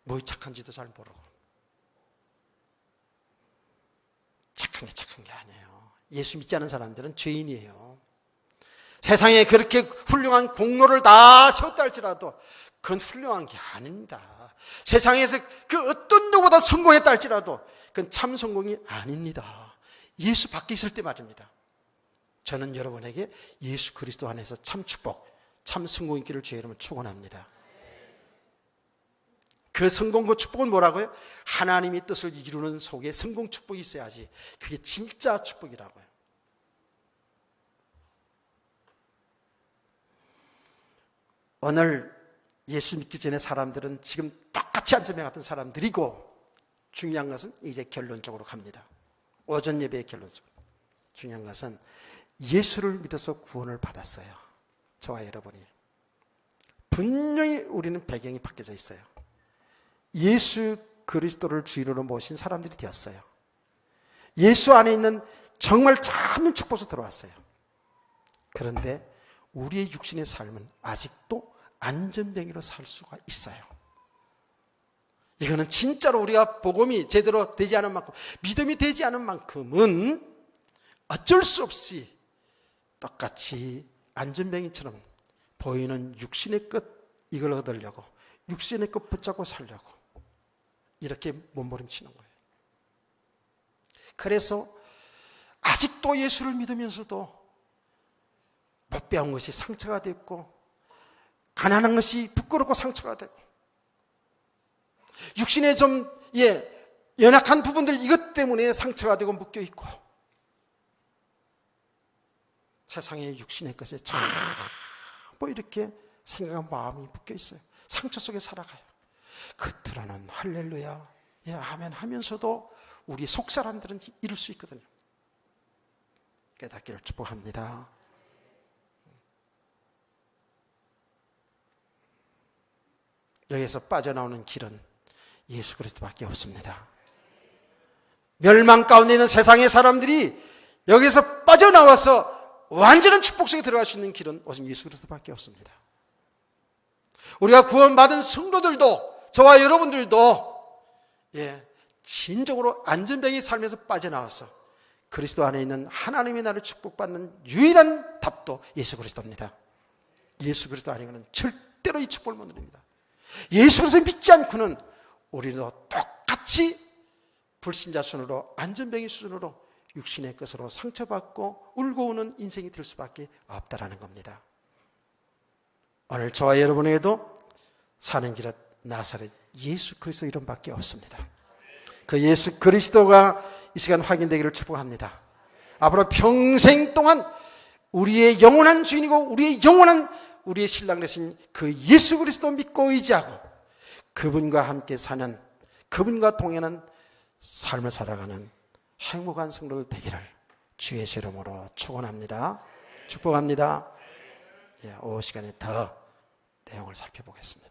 뭐 착한지도 잘 모르고, 착한 게 아니에요. 예수 믿지 않은 사람들은 죄인이에요. 세상에 그렇게 훌륭한 공로를 다 세웠다 할지라도 그건 훌륭한 게 아닙니다. 세상에서 그 어떤 누구보다 성공했다 할지라도 그건 참 성공이 아닙니다. 예수 밖에 있을 때 말입니다. 저는 여러분에게 예수 그리스도 안에서 참 축복, 참 성공 있기를 주의 이름으로 축원합니다. 그 성공, 그 축복은 뭐라고요? 하나님의 뜻을 이루는 속에 성공 축복이 있어야지 그게 진짜 축복이라고요. 오늘 예수 믿기 전에 사람들은 지금 똑같이 안전병 같은 사람들이고, 중요한 것은 이제 결론적으로 갑니다. 오전 예배의 결론적으로 중요한 것은 예수를 믿어서 구원을 받았어요. 저와 여러분이. 분명히 우리는 배경이 바뀌어져 있어요. 예수 그리스도를 주인으로 모신 사람들이 되었어요. 예수 안에 있는 정말 참된 축복으로 들어왔어요. 그런데 우리의 육신의 삶은 아직도 안전병이로 살 수가 있어요. 이거는 진짜로 우리가 복음이 제대로 되지 않은 만큼, 믿음이 되지 않은 만큼은 어쩔 수 없이 똑같이 안전병이처럼 보이는 육신의 것, 이걸 얻으려고, 육신의 것 붙잡고 살려고 이렇게 몸부림치는 거예요. 그래서 아직도 예수를 믿으면서도 못 배운 것이 상처가 됐고, 가난한 것이 부끄럽고 상처가 되고, 육신에 좀 연약한 부분들, 이것 때문에 상처가 되고 묶여있고, 세상의 육신의 것에 자꾸 이렇게 생각한 마음이 묶여있어요. 상처 속에 살아가요. 겉으로는 할렐루야, 아멘 하면서도 우리 속 사람들은 이룰 수 있거든요. 깨닫기를 축복합니다. 여기서 빠져나오는 길은 예수 그리스도밖에 없습니다. 멸망 가운데 있는 세상의 사람들이 여기서 빠져나와서 완전한 축복 속에 들어갈 수 있는 길은 오직 예수 그리스도밖에 없습니다. 우리가 구원받은 성도들도, 저와 여러분들도 진정으로 안전병이 살면서 빠져나와서 그리스도 안에 있는 하나님의 나라를 축복받는 유일한 답도 예수 그리스도입니다. 예수 그리스도 아니고는 절대로 이 축복을 못 누립니다. 예수 그리스도 믿지 않고는 우리도 똑같이 불신자 수준으로, 안전병의 수준으로 육신의 것으로 상처받고 울고 우는 인생이 될 수밖에 없다라는 겁니다. 오늘 저와 여러분에게도 사는 길은 나사렛 예수 그리스도 이름밖에 없습니다. 그 예수 그리스도가 이 시간 확인되기를 축복합니다. 앞으로 평생 동안 우리의 영원한 주인이고 우리의 신랑 되신 그 예수 그리스도 믿고 의지하고 그분과 함께 사는, 그분과 동행하는 삶을 살아가는 행복한 성도들 되기를 주의 이름으로 축원합니다. 축복합니다. 이 시간에 더 내용을 살펴보겠습니다.